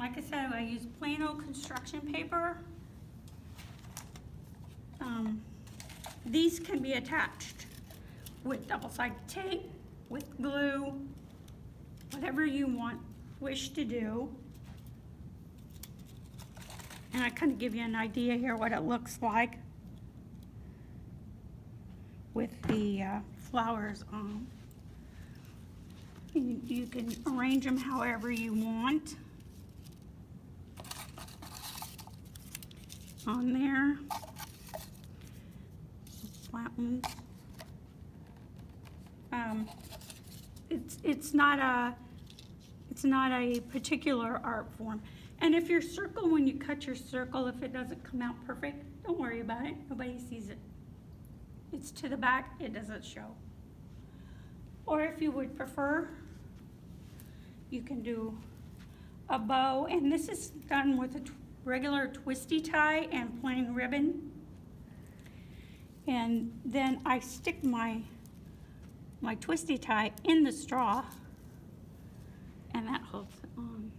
like I said, I use plain old construction paper. These can be attached with double-sided tape, with glue, whatever you wish to do. And I kind of give you an idea here what it looks like with the flowers on. You can arrange them however you want on there. Flat ones. It's not a particular art form. And if your circle, when you cut your circle, if it doesn't come out perfect, don't worry about it. Nobody sees it. It's to the back, it doesn't show. Or if you would prefer, you can do a bow, and this is done with a regular twisty tie and plain ribbon. And then I stick my twisty tie in the straw, and that holds it on.